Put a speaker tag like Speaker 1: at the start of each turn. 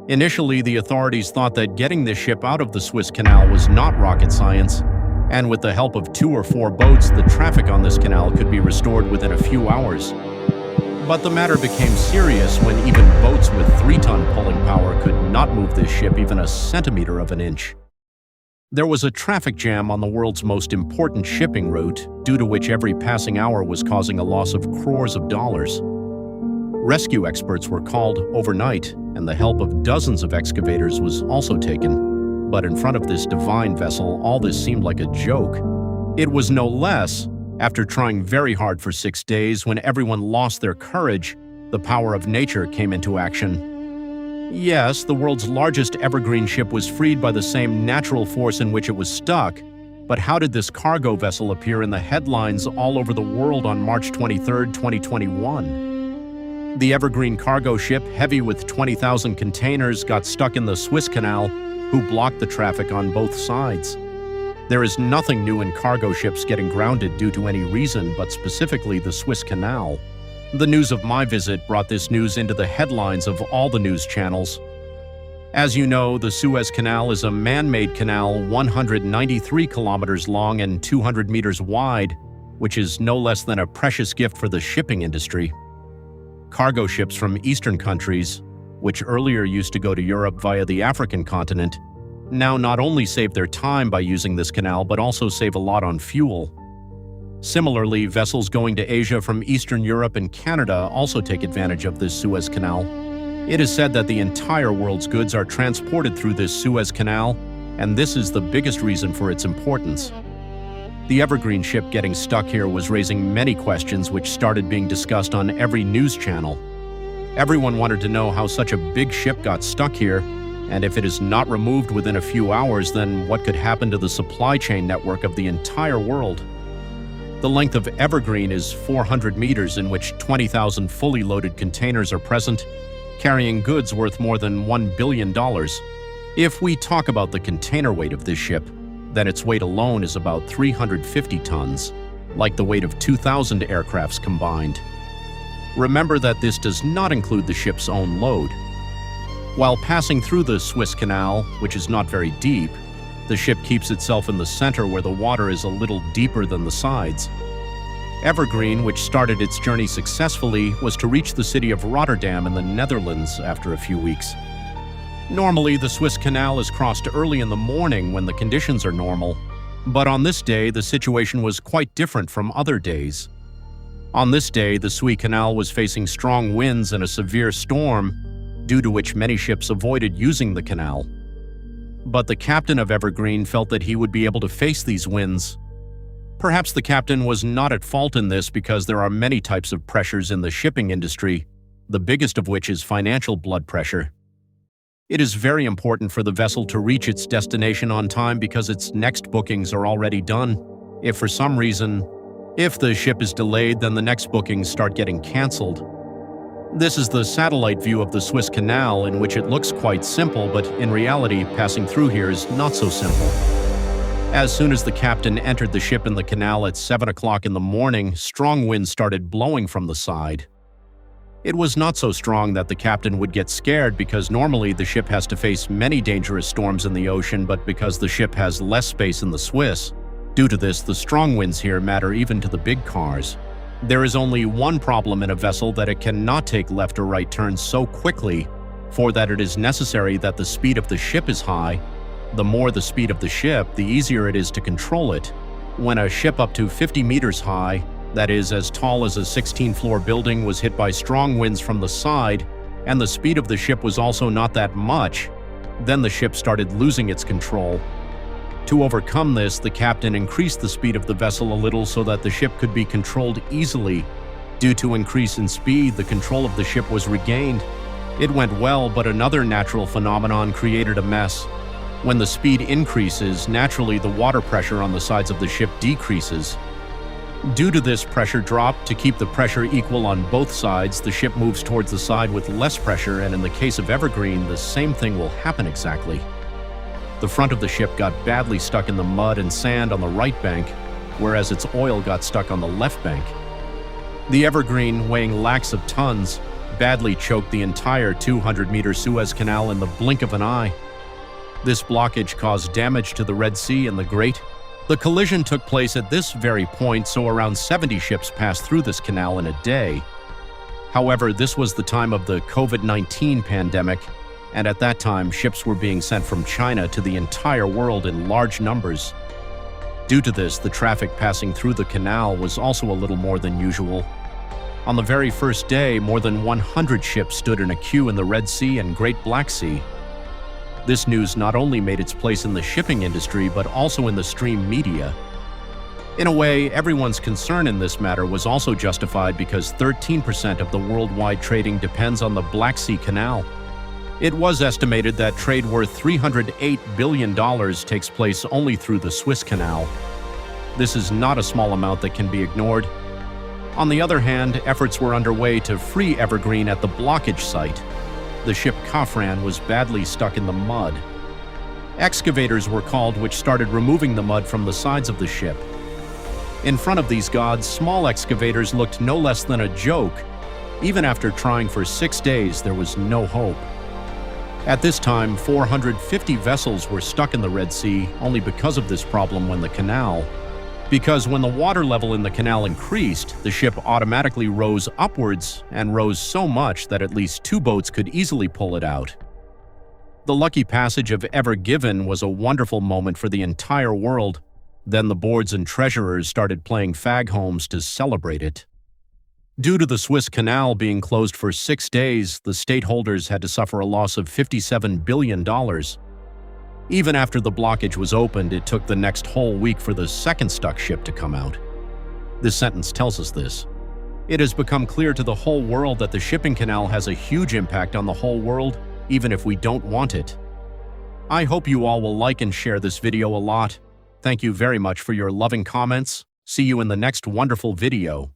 Speaker 1: Initially, the authorities thought that getting this ship out of the Suez Canal was not rocket science, and with the help of 2 or 4 boats, the traffic on this canal could be restored within a few hours. But the matter became serious when even boats with 3-ton pulling power could not move this ship even a centimeter of an inch. There was a traffic jam on the world's most important shipping route, due to which every passing hour was causing a loss of crores of dollars. Rescue experts were called overnight, and the help of dozens of excavators was also taken. But in front of this divine vessel, all this seemed like a joke. It was no less, after trying very hard for 6 days, when everyone lost their courage, the power of nature came into action. Yes, the world's largest evergreen ship was freed by the same natural force in which it was stuck, but how did this cargo vessel appear in the headlines all over the world on March 23, 2021? The evergreen cargo ship, heavy with 20,000 containers, got stuck in the Suez Canal, who blocked the traffic on both sides. There is nothing new in cargo ships getting grounded due to any reason, but specifically the Suez Canal. The news of my visit brought this news into the headlines of all the news channels. As you know, the Suez Canal is a man-made canal 193 kilometers long and 200 meters wide, which is no less than a precious gift for the shipping industry. Cargo ships from Eastern countries, which earlier used to go to Europe via the African continent, now not only save their time by using this canal, but also save a lot on fuel. Similarly, vessels going to Asia from Eastern Europe and Canada also take advantage of this Suez Canal. It is said that the entire world's goods are transported through this Suez Canal, and this is the biggest reason for its importance. The evergreen ship getting stuck here was raising many questions which started being discussed on every news channel. Everyone wanted to know how such a big ship got stuck here, and if it is not removed within a few hours, then what could happen to the supply chain network of the entire world? The length of evergreen is 400 meters, in which 20,000 fully loaded containers are present, carrying goods worth more than $1 billion. If we talk about the container weight of this ship, then its weight alone is about 350 tons, like the weight of 2,000 aircrafts combined. Remember that this does not include the ship's own load. While passing through the Suez Canal, which is not very deep, the ship keeps itself in the center where the water is a little deeper than the sides. Evergreen, which started its journey successfully, was to reach the city of Rotterdam in the Netherlands after a few weeks. Normally, the Suez Canal is crossed early in the morning when the conditions are normal, but on this day, the situation was quite different from other days. On this day, the Suez Canal was facing strong winds and a severe storm, due to which many ships avoided using the canal. But the captain of Evergreen felt that he would be able to face these winds. Perhaps the captain was not at fault in this because there are many types of pressures in the shipping industry, the biggest of which is financial blood pressure. It is very important for the vessel to reach its destination on time because its next bookings are already done. If for some reason, if the ship is delayed, then the next bookings start getting cancelled. This is the satellite view of the Suez Canal, in which it looks quite simple, but in reality, passing through here is not so simple. As soon as the captain entered the ship in the canal at 7 o'clock in the morning, strong winds started blowing from the side. It was not so strong that the captain would get scared because normally the ship has to face many dangerous storms in the ocean, but because the ship has less space in the Suez, due to this, the strong winds here matter even to the big cars. There is only one problem in a vessel, that it cannot take left or right turns so quickly, for that it is necessary that the speed of the ship is high. The more the speed of the ship, the easier it is to control it. When a ship up to 50 meters high, that is as tall as a 16-floor building, was hit by strong winds from the side, and the speed of the ship was also not that much, then the ship started losing its control. To overcome this, the captain increased the speed of the vessel a little so that the ship could be controlled easily. Due to increase in speed, the control of the ship was regained. It went well, but another natural phenomenon created a mess. When the speed increases, naturally the water pressure on the sides of the ship decreases. Due to this pressure drop, to keep the pressure equal on both sides, the ship moves towards the side with less pressure, and in the case of Evergreen, the same thing will happen exactly. The front of the ship got badly stuck in the mud and sand on the right bank, whereas its oil got stuck on the left bank. The Evergreen, weighing lakhs of tons, badly choked the entire 200-meter Suez Canal in the blink of an eye. This blockage caused damage to the Red Sea and the Great. The collision took place at this very point, so around 70 ships passed through this canal in a day. However, this was the time of the COVID-19 pandemic, and at that time, ships were being sent from China to the entire world in large numbers. Due to this, the traffic passing through the canal was also a little more than usual. On the very first day, more than 100 ships stood in a queue in the Red Sea and Great Black Sea. This news not only made its place in the shipping industry, but also in the stream media. In a way, everyone's concern in this matter was also justified because 13% of the worldwide trading depends on the Black Sea Canal. It was estimated that trade worth $308 billion takes place only through the Suez Canal. This is not a small amount that can be ignored. On the other hand, efforts were underway to free Evergreen at the blockage site. The ship Kafran was badly stuck in the mud. Excavators were called, which started removing the mud from the sides of the ship. In front of these gods, small excavators looked no less than a joke. Even after trying for 6 days, there was no hope. At this time, 450 vessels were stuck in the Red Sea only because of this problem when the water level in the canal increased, the ship automatically rose upwards and rose so much that at least 2 boats could easily pull it out. The lucky passage of Ever Given was a wonderful moment for the entire world. Then the boards and treasurers started playing fag homes to celebrate it. Due to the Suez Canal being closed for 6 days, the stateholders had to suffer a loss of $57 billion. Even after the blockage was opened, it took the next whole week for the second stuck ship to come out. This sentence tells us this. It has become clear to the whole world that the shipping canal has a huge impact on the whole world, even if we don't want it. I hope you all will like and share this video a lot. Thank you very much for your loving comments. See you in the next wonderful video.